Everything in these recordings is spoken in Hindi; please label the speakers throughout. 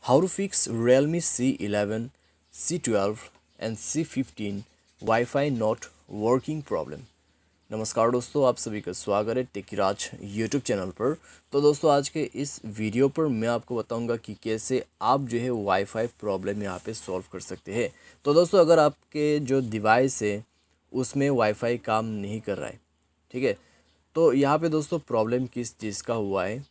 Speaker 1: How to fix Realme C11, C12 and C15 Wi-Fi not working problem। नमस्कार दोस्तों, आप सभी का स्वागत है टेकीराज यूट्यूब चैनल पर। तो दोस्तों, आज के इस वीडियो पर मैं आपको बताऊंगा कि कैसे आप जो है वाईफाई प्रॉब्लम यहाँ पे सॉल्व कर सकते हैं। तो दोस्तों, अगर आपके जो डिवाइस है उसमें वाईफाई काम नहीं कर रहा है, ठीक है, तो यहाँ पे दोस्तों प्रॉब्लम किस चीज़ का हुआ है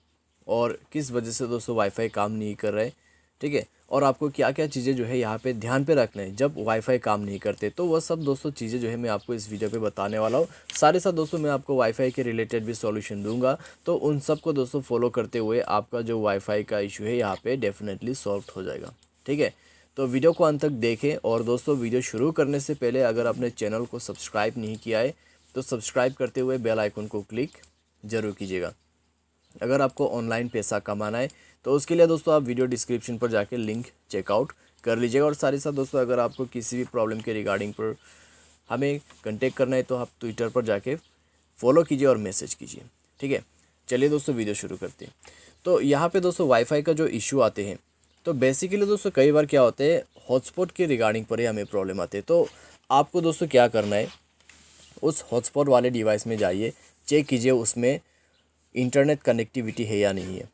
Speaker 1: और किस वजह से दोस्तों वाईफाई काम नहीं कर रहा है, ठीक है, और आपको क्या क्या चीज़ें जो है यहाँ पे ध्यान पे रखना है जब वाईफाई काम नहीं करते, तो वह सब दोस्तों चीज़ें जो है मैं आपको इस वीडियो पे बताने वाला हूँ। सारे साथ दोस्तों मैं आपको वाईफाई के रिलेटेड भी सॉल्यूशन दूंगा, तो उन सब को दोस्तों फॉलो करते हुए आपका जो वाईफाई का इशू है यहाँ पे डेफिनेटली सॉल्व हो जाएगा, ठीक है। तो वीडियो को अंत तक देखें। और दोस्तों, वीडियो शुरू करने से पहले अगर आपने चैनल को सब्सक्राइब नहीं किया है तो सब्सक्राइब करते हुए बेल आइकन को क्लिक ज़रूर कीजिएगा। अगर आपको ऑनलाइन पैसा कमाना है तो उसके लिए दोस्तों आप वीडियो डिस्क्रिप्शन पर जाके लिंक चेकआउट कर लीजिएगा। और साथ ही साथ दोस्तों, अगर आपको किसी भी प्रॉब्लम के रिगार्डिंग पर हमें कांटेक्ट करना है तो आप ट्विटर पर जाके फॉलो कीजिए और मैसेज कीजिए, ठीक है। चलिए दोस्तों, वीडियो शुरू करते हैं। तो यहाँ पे दोस्तों वाईफाई का जो इशू आते हैं, तो बेसिकली दोस्तों कई बार क्या होते हैं, हॉटस्पॉट के रिगार्डिंग पर ही हमें प्रॉब्लम आते हैं। तो आपको दोस्तों क्या करना है, उस हॉटस्पॉट वाले डिवाइस में जाइए, चेक कीजिए उसमें इंटरनेट कनेक्टिविटी है या नहीं है,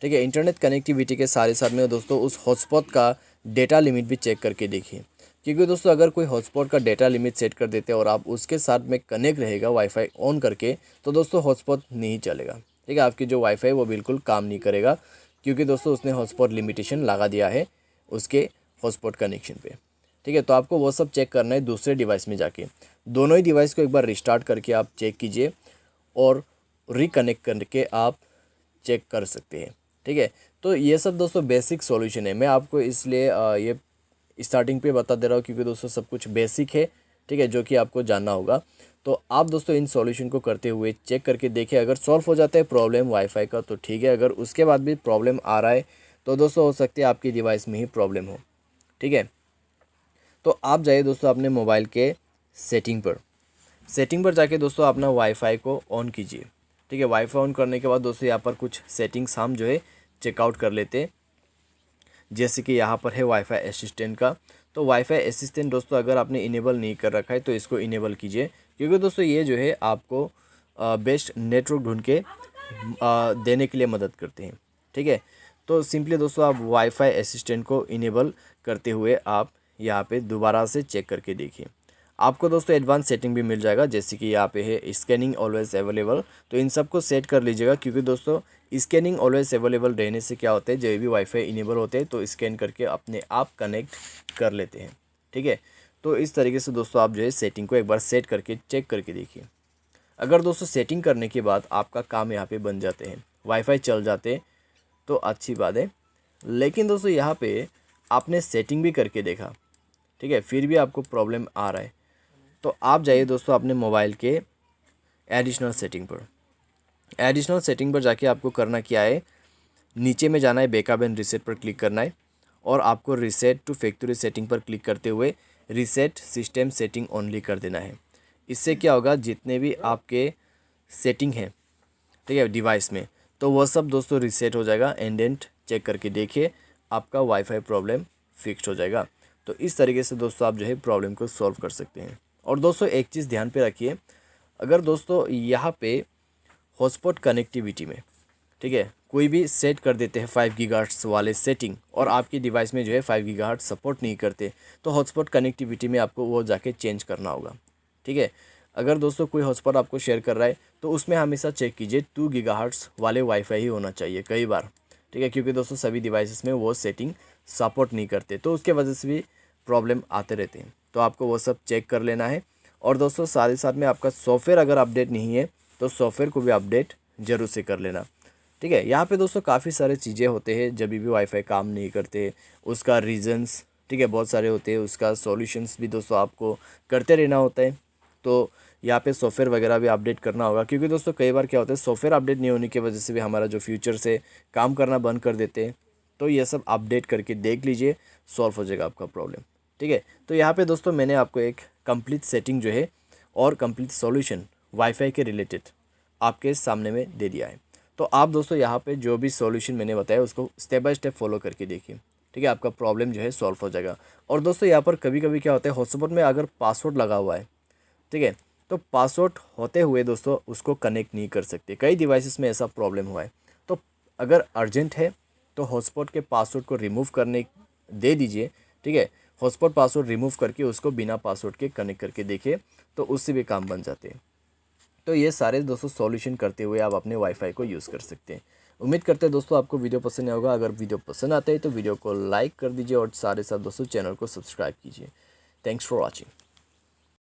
Speaker 1: ठीक है। इंटरनेट कनेक्टिविटी के सारे साथ में दोस्तों उस हॉटस्पॉट का डेटा लिमिट भी चेक करके देखिए, क्योंकि दोस्तों अगर कोई हॉटस्पॉट का डेटा लिमिट सेट कर देते हैं और आप उसके साथ में कनेक्ट रहेगा वाईफाई ऑन करके, तो दोस्तों हॉटस्पॉट नहीं चलेगा, ठीक है। आपकी जो वाईफाई वो बिल्कुल काम नहीं करेगा, क्योंकि दोस्तों उसने हॉटस्पॉट लिमिटेशन लगा दिया है उसके हॉटस्पॉट कनेक्शन पे, ठीक है। तो आपको वो सब चेक करना है दूसरे डिवाइस में जाके। दोनों ही डिवाइस को एक बार रिस्टार्ट करके आप चेक कीजिए और रिकनेक्ट करके आप चेक कर सकते हैं, ठीक है। तो ये सब दोस्तों बेसिक सॉल्यूशन है। मैं आपको इसलिए ये स्टार्टिंग पे बता दे रहा हूँ क्योंकि दोस्तों सब कुछ बेसिक है, ठीक है, जो कि आपको जानना होगा। तो आप दोस्तों इन सॉल्यूशन को करते हुए चेक करके देखिए, अगर सॉल्व हो जाता है प्रॉब्लम वाईफाई का तो ठीक है, अगर उसके बाद भी प्रॉब्लम आ रहा है तो दोस्तों हो सकती है आपकी डिवाइस में ही प्रॉब्लम हो, ठीक है। तो आप जाइए दोस्तों अपने मोबाइल के सेटिंग पर जाके दोस्तों अपना वाईफाई को ऑन कीजिए, ठीक है। वाईफाई ऑन करने के बाद दोस्तों यहाँ पर कुछ सेटिंग्स हम जो है चेकआउट कर लेते हैं। जैसे कि यहाँ पर है वाईफाई असिस्टेंट का। तो वाईफाई असिस्टेंट दोस्तों अगर आपने इनेबल नहीं कर रखा है तो इसको इनेबल कीजिए, क्योंकि दोस्तों ये जो है आपको बेस्ट नेटवर्क ढूंढ के देने के लिए मदद करते हैं, ठीक है। तो सिंपली दोस्तों आप वाईफाई असिस्टेंट को इनेबल करते हुए आप यहाँ पे दोबारा से चेक करके देखिए। आपको दोस्तों एडवांस सेटिंग भी मिल जाएगा, जैसे कि यहाँ पे है स्कैनिंग ऑलवेज अवेलेबल। तो इन सब को सेट कर लीजिएगा, क्योंकि दोस्तों स्कैनिंग ऑलवेज अवेलेबल रहने से क्या होता है, जब भी वाईफाई इनेबल होते हैं तो स्कैन करके अपने आप कनेक्ट कर लेते हैं, ठीक है। तो इस तरीके से दोस्तों आप जो है सेटिंग को एक बार सेट करके चेक करके देखिए। अगर दोस्तों सेटिंग करने के बाद आपका काम यहाँ पे बन जाते हैं, वाईफाई चल जाते हैं, तो अच्छी बात है। लेकिन दोस्तों यहाँ पे आपने सेटिंग भी करके देखा, ठीक है, फिर भी आपको प्रॉब्लम आ रहा है, तो आप जाइए दोस्तों अपने मोबाइल के एडिशनल सेटिंग पर जाके आपको करना क्या है, नीचे में जाना है, बैकअप एंड रीसेट पर क्लिक करना है और आपको रीसेट टू फैक्ट्री सेटिंग पर क्लिक करते हुए रीसेट सिस्टम सेटिंग ओनली कर देना है। इससे क्या होगा, जितने भी आपके सेटिंग हैं, ठीक है, डिवाइस में, तो वह सब दोस्तों रीसेट हो जाएगा। एंड चेक करके देखिए, आपका वाईफाई प्रॉब्लम फिक्स हो जाएगा। तो इस तरीके से दोस्तों आप जो है प्रॉब्लम को सॉल्व कर सकते हैं। और दोस्तों एक चीज़ ध्यान पे रखिए, अगर दोस्तों यहाँ पे हॉटस्पॉट कनेक्टिविटी में, ठीक है, कोई भी सेट कर देते हैं 5 गीगाहर्ट्ज़ वाले सेटिंग और आपकी डिवाइस में जो है 5 गीगाहर्ट्ज़ सपोर्ट नहीं करते, तो हॉटस्पॉट कनेक्टिविटी में आपको वो जाके चेंज करना होगा, ठीक है। अगर दोस्तों कोई हॉटस्पॉट आपको शेयर कर रहा है तो उसमें हमेशा चेक कीजिए 2 गीगाहर्ट्ज़ वाले वाईफाई ही होना चाहिए कई बार, ठीक है, क्योंकि दोस्तों सभी डिवाइसेस में वो सेटिंग सपोर्ट नहीं करते, तो उसके वजह से भी प्रॉब्लम आते रहते हैं। तो आपको वो सब चेक कर लेना है। और दोस्तों साथ ही साथ में आपका सॉफ्टवेयर अगर अपडेट नहीं है तो सॉफ्टवेयर को भी अपडेट जरूर से कर लेना, ठीक है। यहाँ पे दोस्तों काफ़ी सारे चीज़ें होते हैं जब भी वाईफाई काम नहीं करते, उसका रीजंस, ठीक है, बहुत सारे होते हैं, उसका सॉल्यूशंस भी दोस्तों आपको करते रहना होता है। तो यहाँ पे सॉफ्टवेयर वगैरह भी अपडेट करना होगा, क्योंकि दोस्तों कई बार क्या होता है, सॉफ्टवेयर अपडेट नहीं होने की वजह से भी हमारा जो फ्यूचर से काम करना बंद कर देते हैं। तो ये सब अपडेट करके देख लीजिए, सॉल्व हो जाएगा आपका प्रॉब्लम, ठीक है। तो यहाँ पे दोस्तों मैंने आपको एक कंप्लीट सेटिंग जो है और कंप्लीट सॉल्यूशन वाईफाई के रिलेटेड आपके सामने में दे दिया है। तो आप दोस्तों यहाँ पे जो भी सॉल्यूशन मैंने बताया उसको स्टेप बाय स्टेप फॉलो करके देखिए, ठीक है, आपका प्रॉब्लम जो है सॉल्व हो जाएगा। और दोस्तों यहाँ पर कभी कभी क्या होता है, हॉटस्पॉट में अगर पासवर्ड लगा हुआ है, ठीक है, तो पासवर्ड होते हुए दोस्तों उसको कनेक्ट नहीं कर सकते। कई डिवाइसेस में ऐसा प्रॉब्लम हुआ है। तो अगर अर्जेंट है तो हॉटस्पॉट के पासवर्ड को रिमूव करने दे दीजिए, ठीक है। हॉटस्पॉट पासवर्ड रिमूव करके उसको बिना पासवर्ड के कनेक्ट करके देखिए, तो उससे भी काम बन जाते हैं। तो ये सारे दोस्तों सॉल्यूशन करते हुए आप अपने वाईफाई को यूज़ कर सकते हैं। उम्मीद करते हैं दोस्तों आपको वीडियो पसंद आया होगा। अगर वीडियो पसंद आता है तो वीडियो को लाइक कर दीजिए और साथ दोस्तों चैनल को सब्सक्राइब कीजिए। Thanks for watching.